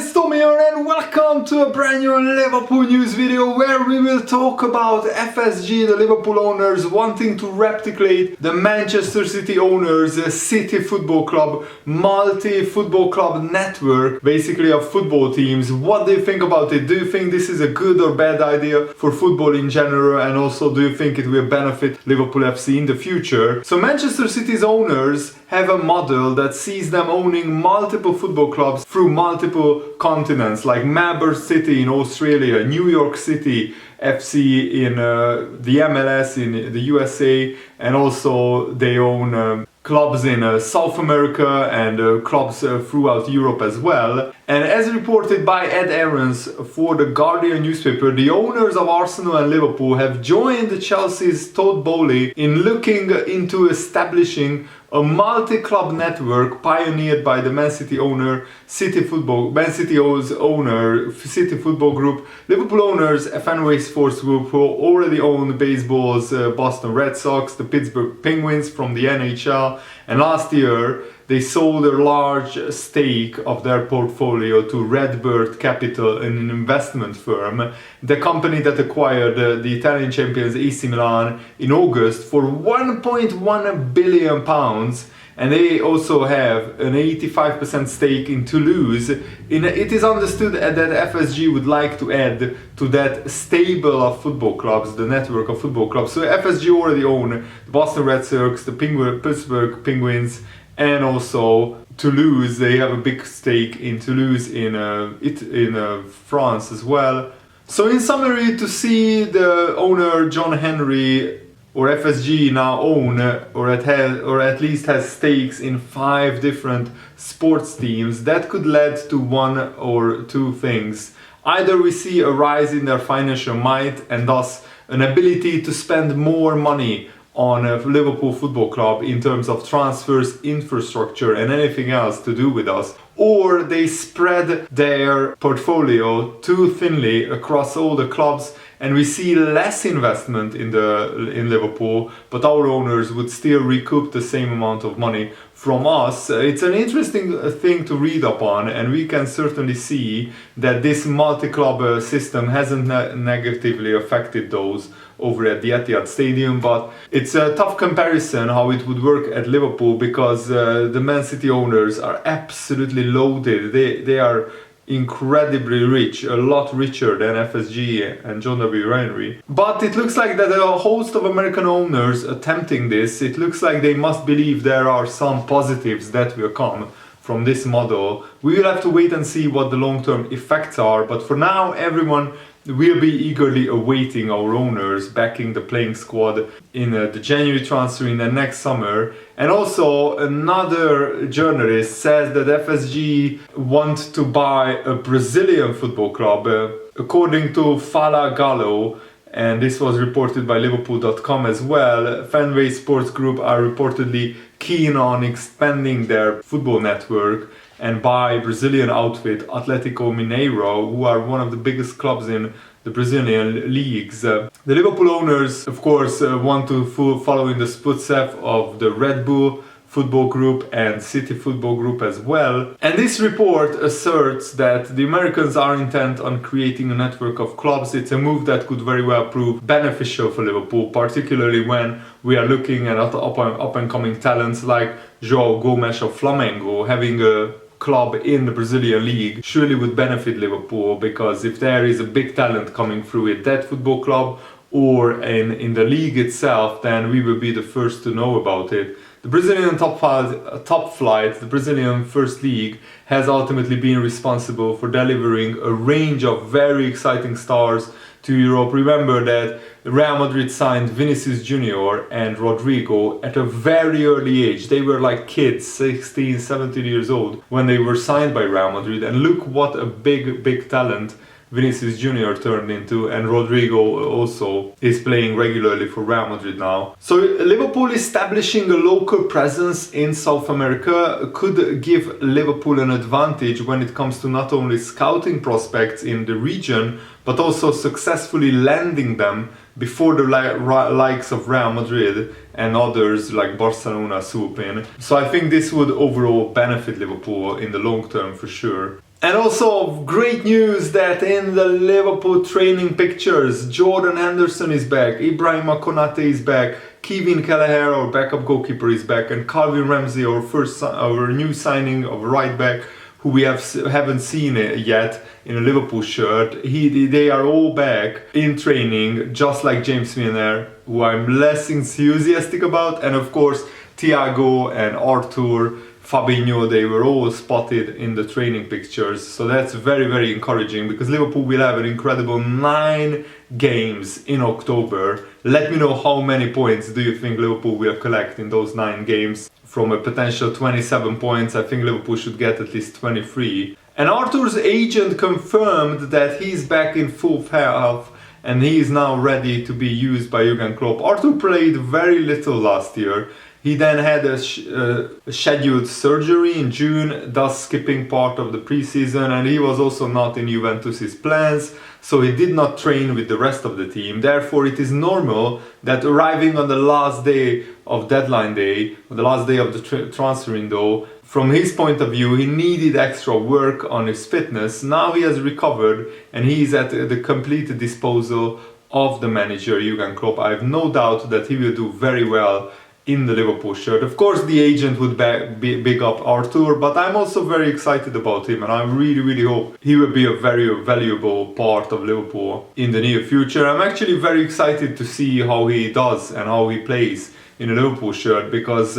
it's Tommy here and welcome to a brand new Liverpool news video where we will talk about FSG, the Liverpool owners wanting to replicate the Manchester City owners' City Football Club multi-football club network, basically of football teams. What do you think about it? Do you think this is a good or bad idea for football in general, and also do you think it will benefit Liverpool FC in the future? So Manchester City's owners have a model that sees them owning multiple football clubs through multiple continents, like Melbourne City in Australia, New York City FC in the MLS in the USA, and also they own clubs in South America and clubs throughout Europe as well. And as reported by Ed Aarons for the Guardian newspaper, the owners of Arsenal and Liverpool have joined Chelsea's Todd Bowley in looking into establishing a multi-club network pioneered by the Man City's owner, City Football Group, Liverpool owners, Fanzone Sports Group, who already own baseball's Boston Red Sox, the Pittsburgh Penguins from the NHL, and last year they sold a large stake of their portfolio to Redbird Capital, an investment firm, the company that acquired the Italian champions AC Milan in August for £1.1 billion. And they also have an 85% stake in Toulouse. It is understood that FSG would like to add to that stable of football clubs, the network of football clubs. So FSG already own the Boston Red Sox, the Pittsburgh Penguins, and also Toulouse. They have a big stake in Toulouse in France as well. So in summary, to see the owner John Henry or FSG now own or at least has stakes in 5 different sports teams, that could lead to one or two things. Either we see a rise in their financial might and thus an ability to spend more money on a Liverpool Football Club in terms of transfers, infrastructure and anything else to do with us, or they spread their portfolio too thinly across all the clubs and we see less investment in Liverpool, but our owners would still recoup the same amount of money from us. It's an interesting thing to read upon, and we can certainly see that this multi-club system hasn't negatively affected those over at the Etihad Stadium, but it's a tough comparison how it would work at Liverpool because the Man City owners are absolutely loaded. They are incredibly rich, a lot richer than FSG and John W. Henry. But it looks like that there are a host of American owners attempting this. It looks like they must believe there are some positives that will come from this model. We will have to wait and see what the long-term effects are, but for now everyone will be eagerly awaiting our owners backing the playing squad in the January transfer in the next summer. And also another journalist says that FSG want to buy a Brazilian football club. According to Fala Gallo, and this was reported by Liverpool.com as well, Fanzone Sports Group are reportedly keen on expanding their football network and buy Brazilian outfit Atlético Mineiro, who are one of the biggest clubs in the Brazilian leagues. The Liverpool owners, of course, want to follow in the footsteps of the Red Bull Football Group and City Football Group as well. And this report asserts that the Americans are intent on creating a network of clubs. It's a move that could very well prove beneficial for Liverpool, particularly when we are looking at up-and-coming talents like João Gomes of Flamengo. Having a club in the Brazilian league surely would benefit Liverpool, because if there is a big talent coming through at that football club or in the league itself, then we will be the first to know about it. The Brazilian top flight, the Brazilian First League, has ultimately been responsible for delivering a range of very exciting stars to Europe. Remember that Real Madrid signed Vinicius Junior and Rodrigo at a very early age. They were like kids, 16, 17 years old, when they were signed by Real Madrid. And look what a big talent Vinicius Junior turned into, and Rodrigo also is playing regularly for Real Madrid now. So Liverpool establishing a local presence in South America could give Liverpool an advantage when it comes to not only scouting prospects in the region, but also successfully landing them before the likes of Real Madrid and others like Barcelona swoop in. So I think this would overall benefit Liverpool in the long term for sure. And also great news that in the Liverpool training pictures, Jordan Henderson is back, Ibrahim Konate is back, Kevin Kelleher, our backup goalkeeper, is back, and Calvin Ramsey, our new signing of right back, who we haven't seen yet in a Liverpool shirt. They are all back in training, just like James Milner, who I'm less enthusiastic about, and of course Thiago and Arthur, Fabinho, they were all spotted in the training pictures. So that's very, very encouraging, because Liverpool will have an incredible 9 games in October. Let me know how many points do you think Liverpool will collect in those 9 games. From a potential 27 points, I think Liverpool should get at least 23. And Arthur's agent confirmed that he's back in full health and he is now ready to be used by Jurgen Klopp. Arthur played very little last year. He then had a scheduled surgery in June, thus skipping part of the preseason, and he was also not in Juventus's plans, so he did not train with the rest of the team. Therefore, it is normal that arriving on the last day of deadline day, or the last day of the transfer window, from his point of view, he needed extra work on his fitness. Now he has recovered and he is at the complete disposal of the manager, Jurgen Klopp. I have no doubt that he will do very well in the Liverpool shirt. Of course, the agent would big up Arthur, but I'm also very excited about him, and I really hope he will be a very valuable part of Liverpool in the near future. I'm actually very excited to see how he does and how he plays in a Liverpool shirt, because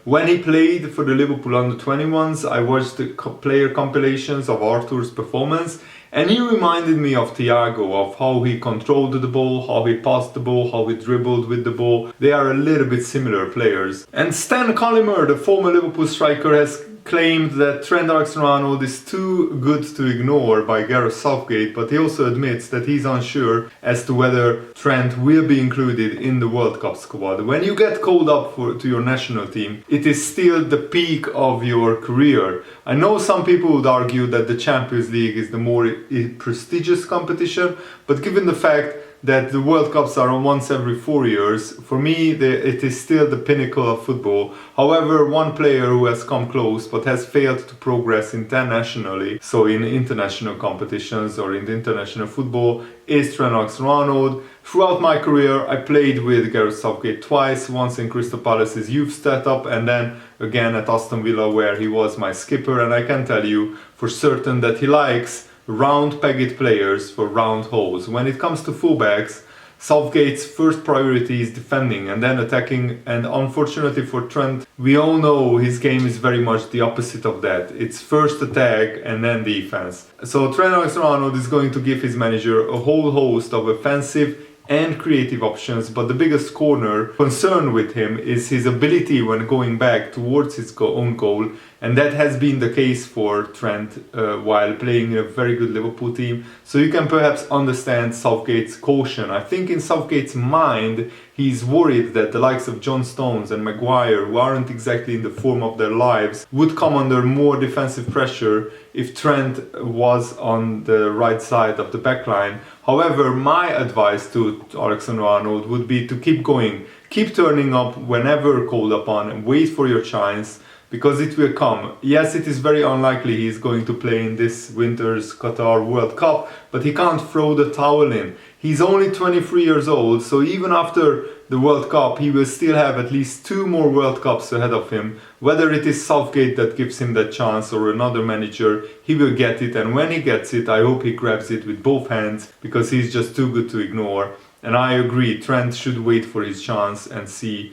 when he played for the Liverpool under-21s, I watched the player compilations of Arthur's performance, and he reminded me of Thiago, of how he controlled the ball, how he passed the ball, how he dribbled with the ball. They are a little bit similar players. And Stan Collymore, the former Liverpool striker, has claimed that Trent AlexanderArnold is too good to ignore by Gareth Southgate, but he also admits that he's unsure as to whether Trent will be included in the World Cup squad. When you get called up to your national team, it is still the peak of your career. I know some people would argue that the Champions League is the more prestigious competition, but given the fact that the World Cups are once every 4 years, for me it is still the pinnacle of football. However, one player who has come close but has failed to progress internationally, so in international competitions or in the international football, is Trent AlexanderArnold. Throughout my career, I played with Gareth Southgate twice, once in Crystal Palace's youth setup and then again at Aston Villa, where he was my skipper, and I can tell you for certain that he likes round-pegged players for round holes. When it comes to fullbacks, Southgate's first priority is defending and then attacking, and unfortunately for Trent, we all know his game is very much the opposite of that. It's first attack and then defense. So Trent AlexanderArnold is going to give his manager a whole host of offensive and creative options, but the biggest concern with him is his ability when going back towards his own goal, and that has been the case for Trent while playing in a very good Liverpool team. So you can perhaps understand Southgate's caution. I think in Southgate's mind, he's worried that the likes of John Stones and Maguire, who aren't exactly in the form of their lives, would come under more defensive pressure if Trent was on the right side of the backline. However, my advice to AlexanderArnold would be to keep going, keep turning up whenever called upon, and wait for your chance, because it will come. Yes, it is very unlikely he's going to play in this winter's Qatar World Cup, but he can't throw the towel in. He's only 23 years old, so even after the World Cup, he will still have at least 2 more World Cups ahead of him. Whether it is Southgate that gives him that chance or another manager, he will get it, and when he gets it, I hope he grabs it with both hands, because he's just too good to ignore. And I agree, Trent should wait for his chance and see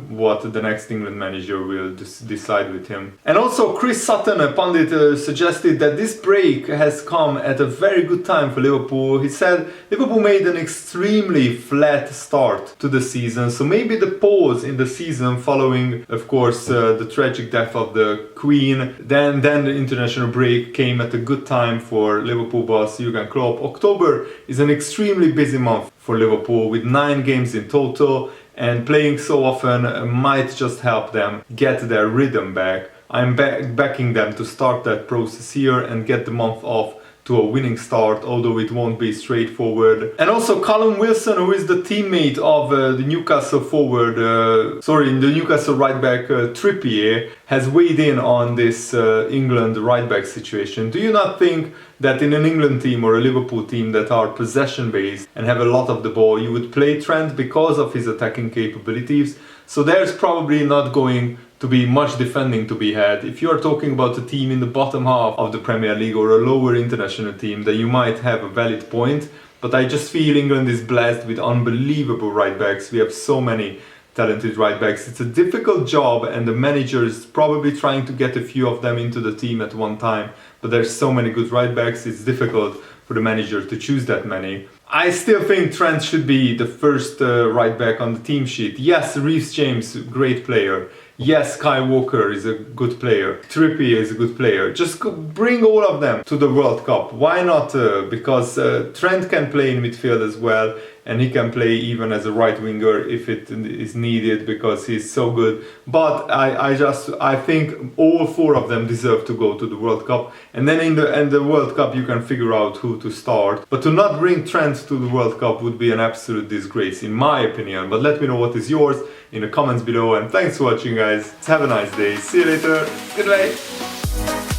what the next England manager will decide with him. And also Chris Sutton, a pundit, suggested that this break has come at a very good time for Liverpool. He said Liverpool made an extremely flat start to the season, so maybe the pause in the season following, of course, the tragic death of the Queen, then the international break came at a good time for Liverpool boss Jurgen Klopp. October is an extremely busy month for Liverpool with 9 games in total, and playing so often might just help them get their rhythm back. I'm backing them to start that process here and get the month off to a winning start, although it won't be straightforward. And also Callum Wilson, who is the teammate of the Newcastle the Newcastle right back Trippier, has weighed in on this England right back situation. Do you not think that in an England team or a Liverpool team that are possession based and have a lot of the ball, you would play Trent because of his attacking capabilities? So there's probably not going to be much defending to be had. If you are talking about a team in the bottom half of the Premier League or a lower international team, then you might have a valid point. But I just feel England is blessed with unbelievable right backs. We have so many talented right backs. It's a difficult job, and the manager is probably trying to get a few of them into the team at one time. But there's so many good right backs, it's difficult for the manager to choose that many. I still think Trent should be the first right back on the team sheet. Yes, Reece James, great player. Yes, Kyle Walker is a good player. Trippier is a good player. Just bring all of them to the World Cup. Why not? Because Trent can play in midfield as well, and he can play even as a right winger if it is needed because he's so good. But I think all four of them deserve to go to the World Cup, and then in the World Cup you can figure out who to start. But to not bring Trent to the World Cup would be an absolute disgrace in my opinion. But let me know what is yours in the comments below, and thanks for watching guys. Have a nice day. See you later. Goodbye.